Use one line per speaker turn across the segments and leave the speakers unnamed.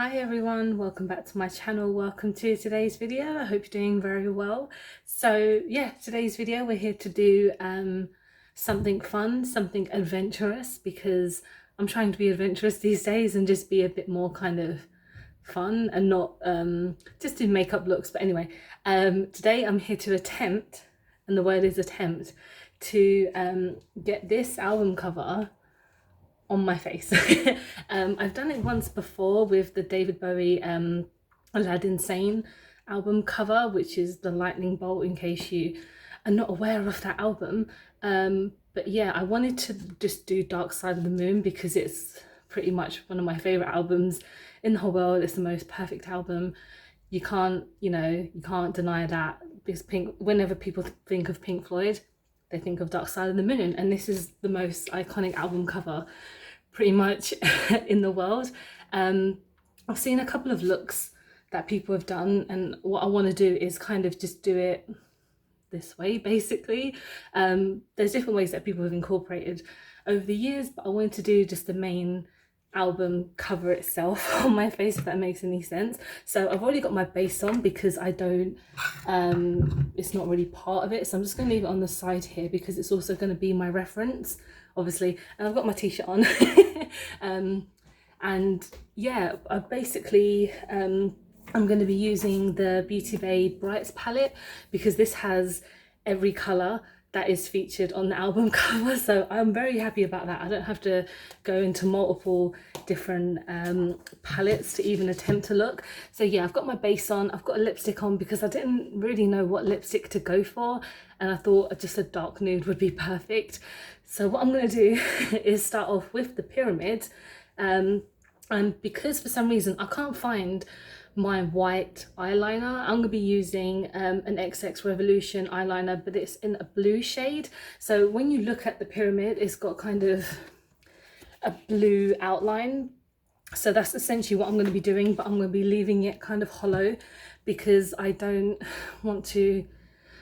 Hi everyone, welcome back to my channel. Welcome to today's video. I hope you're doing very well. So yeah, today's video we're here to do something fun, something adventurous, because I'm trying to be adventurous these days and just be a bit more kind of fun and not just do makeup looks. But anyway, today I'm here to attempt, and the word is attempt, to get this album cover on my face. I've done it once before with the David Bowie Aladdin Sane album cover, which is the lightning bolt, in case you are not aware of that album. But yeah, I wanted to just do Dark Side of the Moon because it's pretty much one of my favorite albums in the whole world. It's the most perfect album. You can't deny that, because whenever people think of Pink Floyd, they think of Dark Side of the Moon, and this is the most iconic album cover pretty much in the world. I've seen a couple of looks that people have done, and what I want to do is kind of just do it this way basically. There's different ways that people have incorporated over the years, but I wanted to do just the main album cover itself on my face, if that makes any sense. So I've already got my base on because I don't it's not really part of it, so I'm just going to leave it on the side here because it's also going to be my reference, obviously. And I've got my t-shirt on. And yeah, I basically I'm going to be using the Beauty Bay Brights palette because this has every colour that is featured on the album cover, so I'm very happy about that. I don't have to go into multiple different palettes to even attempt to look. So yeah, I've got my base on, I've got a lipstick on because I didn't really know what lipstick to go for, and I thought just a dark nude would be perfect. So what I'm going to do is start off with the pyramid, and because for some reason I can't find my white eyeliner, I'm going to be using an XX Revolution eyeliner, but it's in a blue shade. So when you look at the pyramid, it's got kind of a blue outline. So that's essentially what I'm going to be doing, but I'm going to be leaving it kind of hollow because I don't want to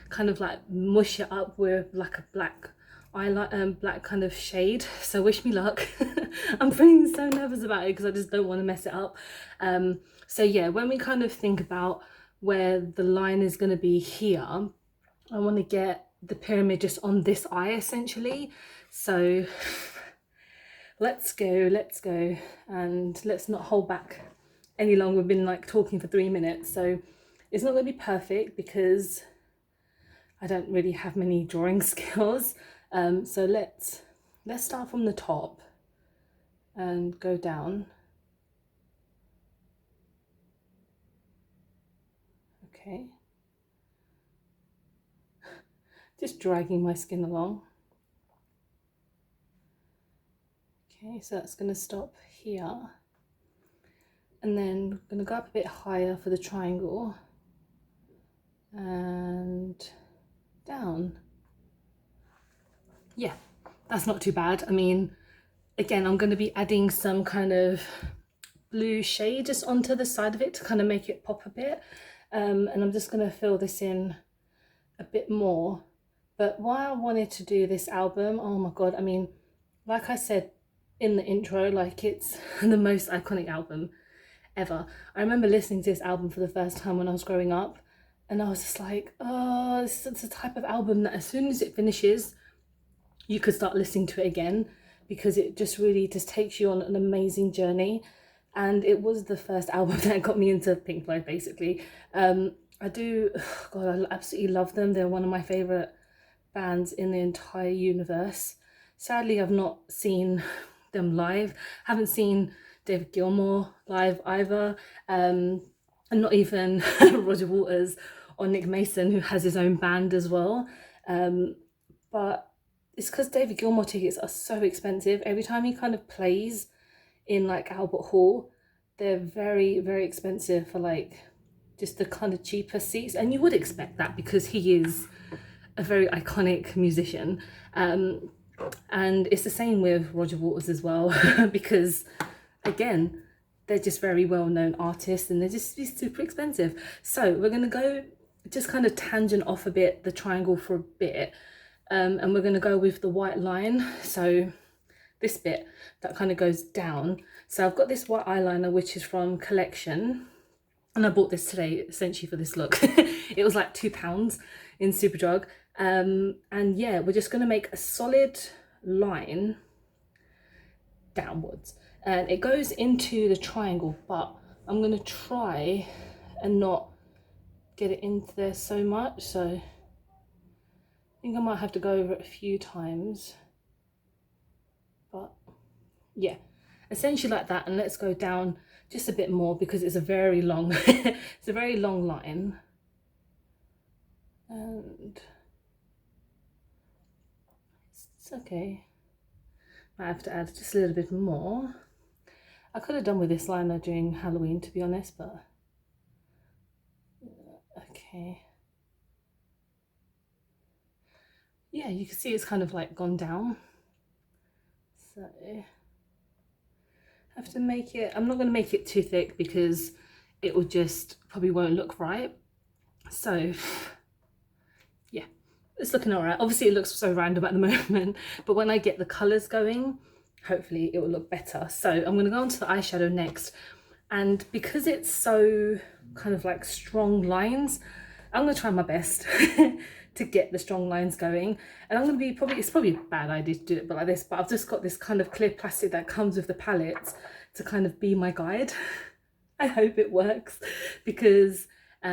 kind of like mush it up with like a black eyeliner, black kind of shade. So wish me luck. I'm feeling so nervous about it because I just don't want to mess it up. So yeah, when we kind of think about where the line is going to be here, I want to get the pyramid just on this eye essentially. So let's go, and let's not hold back any longer. We've been like talking for 3 minutes, so it's not going to be perfect because I don't really have many drawing skills. So let's start from the top and go down. Okay. Just dragging my skin along. Okay, so that's going to stop here. And then I'm going to go up a bit higher for the triangle. And down. Yeah, that's not too bad. I mean, again, I'm going to be adding some kind of blue shade just onto the side of it to kind of make it pop a bit. And I'm just going to fill this in a bit more. But why I wanted to do this album, oh my god, I mean, like I said in the intro, like it's the most iconic album ever. I remember listening to this album for the first time when I was growing up, and I was just like, oh, it's the type of album that as soon as it finishes, you could start listening to it again, because it just really just takes you on an amazing journey. And it was the first album that got me into Pink Floyd, basically. I do, God, I absolutely love them. They're one of my favourite bands in the entire universe. Sadly, I've not seen them live. Haven't seen David Gilmour live either. And not even Roger Waters or Nick Mason, who has his own band as well. But it's because David Gilmour tickets are so expensive. Every time he kind of plays in like Albert Hall, they're very, very expensive for like just the kind of cheaper seats. And you would expect that because he is a very iconic musician. And it's the same with Roger Waters as well, because again, they're just very well-known artists and they're just super expensive. So we're going to go just kind of tangent off a bit the triangle for a bit, and we're going to go with the white line. So this bit that kind of goes down. So I've got this white eyeliner, which is from Collection. And I bought this today essentially for this look. It was like £2 in Superdrug. And yeah, we're just going to make a solid line downwards. And it goes into the triangle, but I'm going to try and not get it into there so much. So I think I might have to go over it a few times. But yeah, essentially like that. And let's go down just a bit more because it's a very long, it's a very long line. And it's okay. I have to add just a little bit more. I could have done with this liner during Halloween, to be honest, but okay. Yeah, you can see it's kind of like gone down. So I have to make it, I'm not going to make it too thick because it will just probably won't look right. So yeah, it's looking all right. Obviously it looks so random at the moment, but when I get the colors going, hopefully it will look better. So I'm going to go on to the eyeshadow next. And because it's so kind of like strong lines, I'm going to try my best to get the strong lines going. And I'm going to be it's probably a bad idea to do it but like this, but I've just got this kind of clear plastic that comes with the palettes to kind of be my guide. I hope it works because yeah,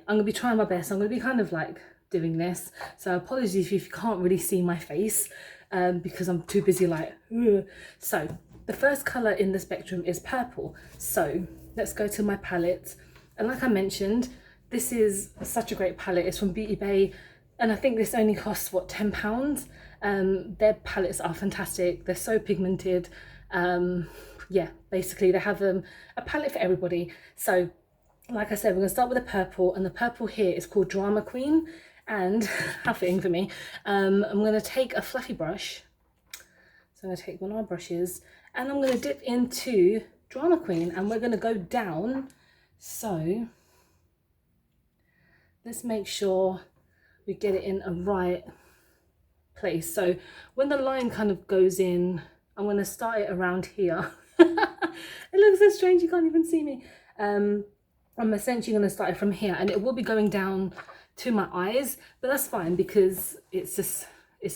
I'm going to be trying my best. I'm going to be kind of like doing this. So apologies if you can't really see my face because I'm too busy like, ugh. So the first colour in the spectrum is purple. So let's go to my palette. And like I mentioned, this is such a great palette. It's from Beauty Bay. And I think this only costs, what, £10? Their palettes are fantastic. They're so pigmented. Yeah, basically they have a palette for everybody. So like I said, we're going to start with the purple. And the purple here is called Drama Queen. And how fitting for me. I'm going to take a fluffy brush. So I'm going to take one of my brushes and I'm going to dip into Drama Queen and we're going to go down. So let's make sure we get it in a right place. So when the line kind of goes in, I'm going to start it around here. It looks so strange, you can't even see me. I'm essentially going to start it from here and it will be going down to my eyes, but that's fine because it's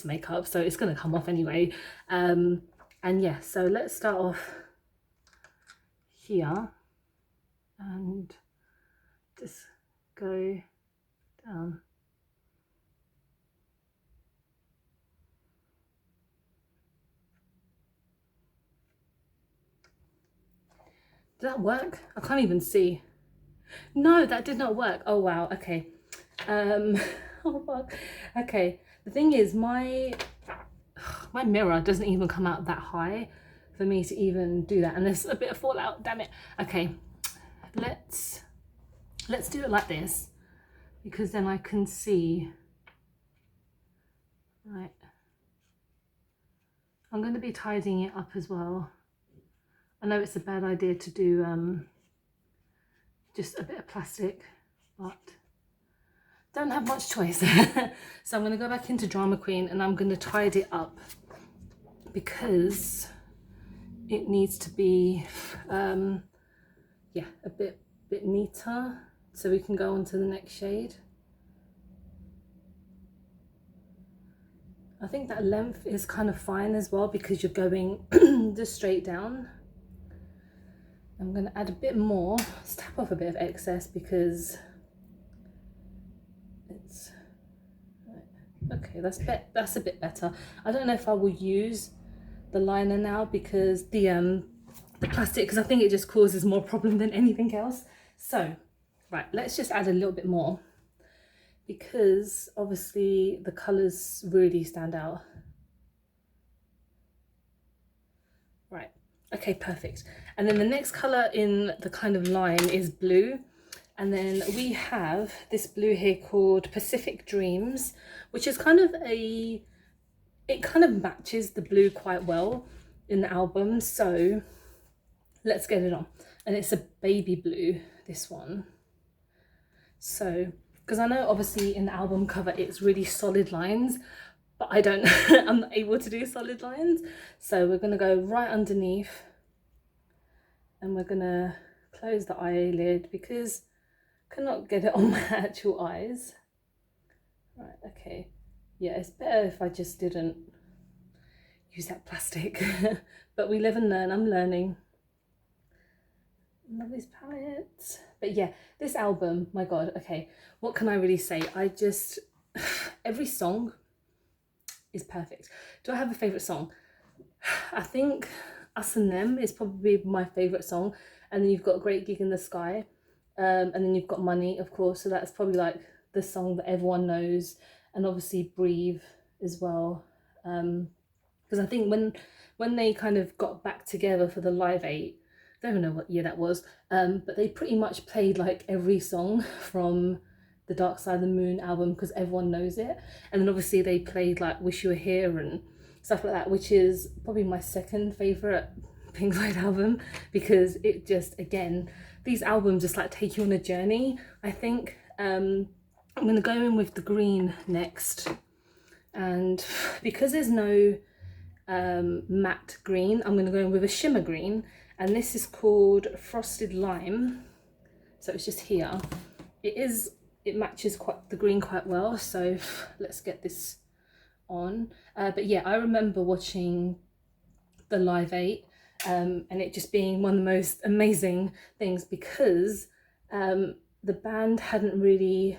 makeup, so it's going to come off anyway. And yeah, so let's start off here and just go down. Did that work? I can't even see. No, that did not work. Oh wow, okay. Oh fuck. Okay, the thing is my mirror doesn't even come out that high for me to even do that, and there's a bit of fallout, damn it. Okay, let's do it like this because then I can see. Right, I'm going to be tidying it up as well. I know it's a bad idea to do just a bit of plastic, but don't have much choice. So I'm going to go back into Drama Queen and I'm going to tidy it up because it needs to be yeah, a bit neater so we can go on to the next shade. I think that length is kind of fine as well because you're going just straight down. I'm going to add a bit more, let's tap off a bit of excess because it's okay. That's a bit better. I don't know if I will use the liner now because the plastic, because I think it just causes more problem than anything else. So right, let's just add a little bit more because obviously the colors really stand out. Right, okay, perfect. And then the next color in the kind of line is blue. And then we have this blue here called Pacific Dreams, which is kind of it kind of matches the blue quite well in the album. So let's get it on. And it's a baby blue, this one. So, because I know obviously in the album cover, it's really solid lines, but I don't, I'm not able to do solid lines. So we're gonna go right underneath and we're gonna close the eyelid because I cannot get it on my actual eyes. Right, okay. Yeah, it's better if I just didn't use that plastic. But we live and learn, I'm learning. Love these palettes. But yeah, this album, my God, okay, what can I really say? I just, every song is perfect. Do I have a favourite song? I think Us and Them is probably my favourite song. And then you've got Great Gig in the Sky. And then you've got Money, of course. So that's probably like the song that everyone knows. And obviously Breathe as well. Because I think when they kind of got back together for the Live 8, I don't know what year that was, but they pretty much played like every song from the Darkside of the Moon album because everyone knows it. And then obviously they played like Wish You Were Here and stuff like that, which is probably my second favourite Pink Floyd album because it just, again, these albums just like take you on a journey, I think. I'm going to go in with the green next. And because there's no matte green, I'm going to go in with a shimmer green. And this is called Frosted Lime. So it's just here. It matches the green quite well. So let's get this on. But yeah, I remember watching the Live 8 and it just being one of the most amazing things because the band hadn't really,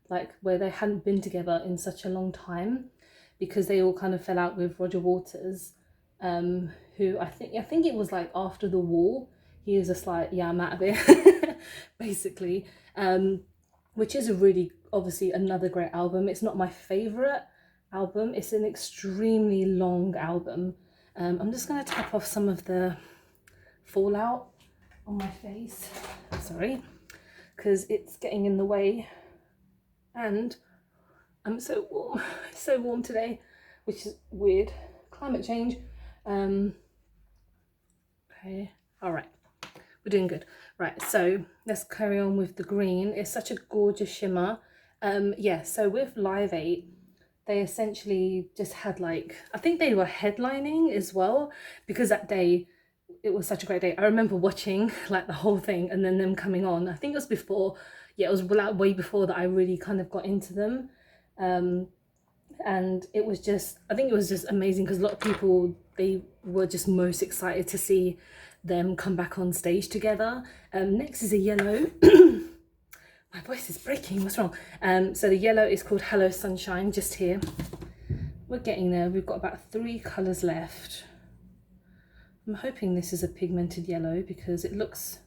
like where they hadn't been together in such a long time because they all kind of fell out with Roger Waters. Who I think it was like after the war, he was just like, yeah, I'm out of it, basically. Which is a really, obviously another great album. It's not my favourite album. It's an extremely long album. I'm just going to tap off some of the fallout on my face, sorry, because it's getting in the way. And I'm so warm, so warm today, which is weird. Climate change. Okay, all right, we're doing good. Right, so let's carry on with the green. It's such a gorgeous shimmer. Yeah, so with Live 8, they essentially just had like, I think they were headlining as well because that day it was such a great day. I remember watching like the whole thing and then them coming on. I think it was before, yeah, it was way before that I really kind of got into them. And it was just, I think it was just amazing because a lot of people, they were just most excited to see them come back on stage together. Next is a yellow. My voice is breaking, what's wrong? So the yellow is called Hello Sunshine, just here. We're getting there, we've got about 3 colours left. I'm hoping this is a pigmented yellow because it looks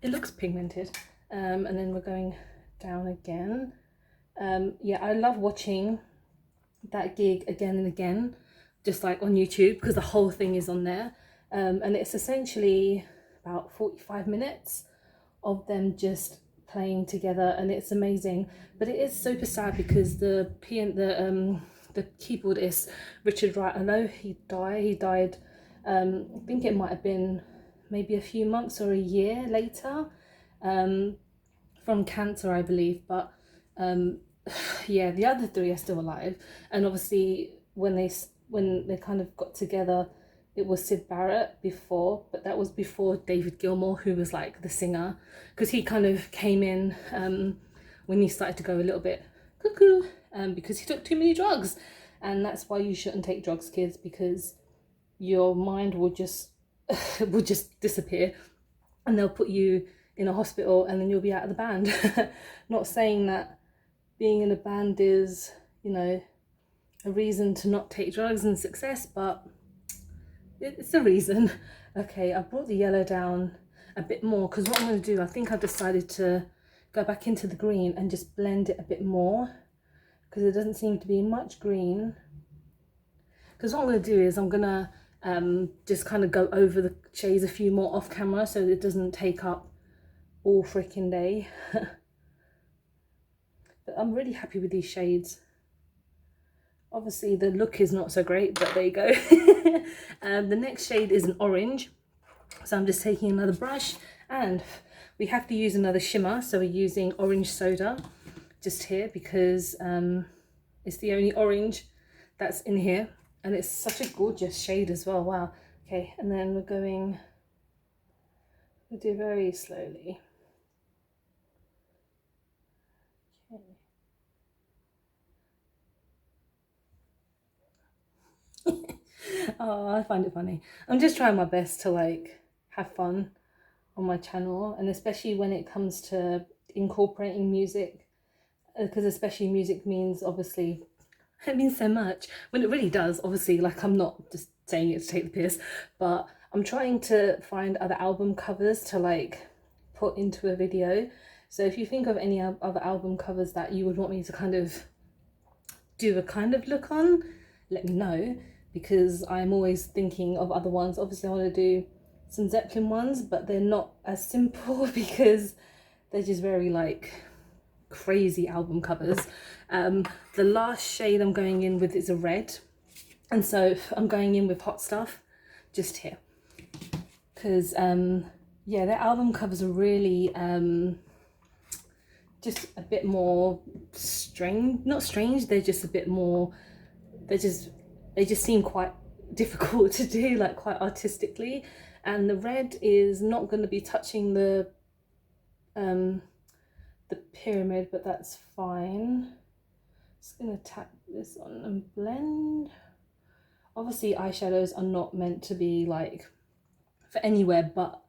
pigmented. And then we're going down again. Yeah, I love watching that gig again and again, just like on YouTube, because the whole thing is on there. And it's essentially about 45 minutes of them just playing together, and it's amazing. But it is super sad because the keyboardist Richard Wright, I know he died. I think it might have been maybe a few months or a year later, from cancer, I believe. But yeah, the other 3 are still alive. And obviously when they kind of got together, it was Syd Barrett before, but that was before David Gilmour, who was like the singer, because he kind of came in when he started to go a little bit cuckoo, because he took too many drugs. And that's why you shouldn't take drugs, kids, because your mind will just will just disappear and they'll put you in a hospital and then you'll be out of the band. Not saying that being in a band is, you know, a reason to not take drugs and success, but it's a reason. Okay, I brought the yellow down a bit more because what I'm going to do, I think I've decided to go back into the green and just blend it a bit more because there doesn't seem to be much green. Because what I'm going to do is I'm going to just kind of go over the shades a few more off camera so that it doesn't take up all freaking day. But I'm really happy with these shades. Obviously the look is not so great, but there you go. The next shade is an orange. So I'm just taking another brush and we have to use another shimmer. So we're using Orange Soda just here because It's the only orange that's in here, and it's such a gorgeous shade as well. Wow. Okay, and then we'll do very slowly. Okay. Oh, I find it funny. I'm just trying my best to like have fun on my channel, and especially when it comes to incorporating music, because especially music means obviously it means so much when it really does. Obviously, like, I'm not just saying it to take the piss, but I'm trying to find other album covers to like put into a video. So if you think of any other album covers that you would want me to kind of do a kind of look on, let me know, because I'm always thinking of other ones. Obviously I want to do some Zeppelin ones, but they're not as simple because they're just very like crazy album covers. The last shade I'm going in with is a red, and so I'm going in with Hot Stuff just here because yeah, their album covers are really just a bit more strange, not strange, they're just a bit more, they just seem quite difficult to do, like quite artistically. And the red is not going to be touching the pyramid, but that's fine. Just gonna tap this on and blend. Obviously eyeshadows are not meant to be like for anywhere but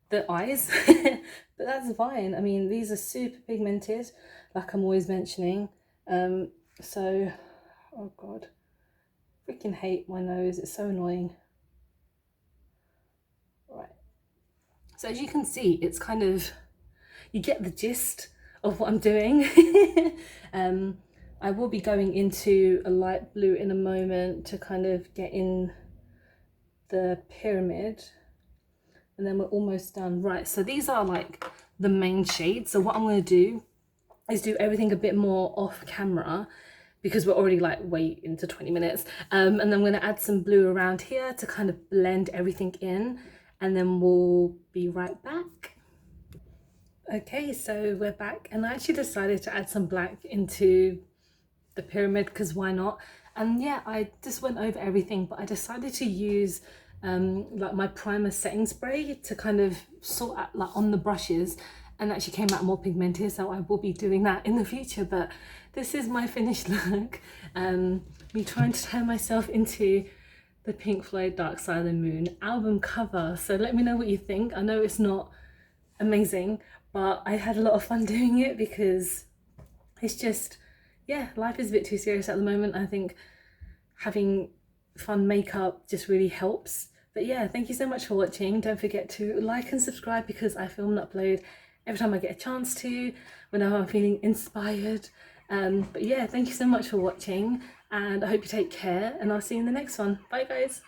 the eyes, but that's fine. I mean, these are super pigmented, like I'm always mentioning. So, oh god, freaking hate my nose, it's so annoying. Right, so as you can see, it's kind of, you get the gist of what I'm doing. I will be going into a light blue in a moment to kind of get in the pyramid, and then we're almost done. Right, so these are like the main shades. So what I'm going to do is do everything a bit more off camera because we're already like way into 20 minutes. And then I'm going to add some blue around here to kind of blend everything in, and then we'll be right back. Okay, so we're back, and I actually decided to add some black into the pyramid because why not? And yeah, I just went over everything, but I decided to use like my primer setting spray to kind of sort out like on the brushes, and actually came out more pigmented, so I will be doing that in the future. But this is my finished look. Me trying to turn myself into the Pink Floyd Darkside of the Moon album cover. So let me know what you think. I know it's not amazing, but I had a lot of fun doing it because it's just, yeah, life is a bit too serious at the moment. I think having fun makeup just really helps. But yeah, thank you so much for watching. Don't forget to like and subscribe because I film and upload every time I get a chance to, whenever I'm feeling inspired. But yeah, thank you so much for watching, and I hope you take care, and I'll see you in the next one. Bye guys.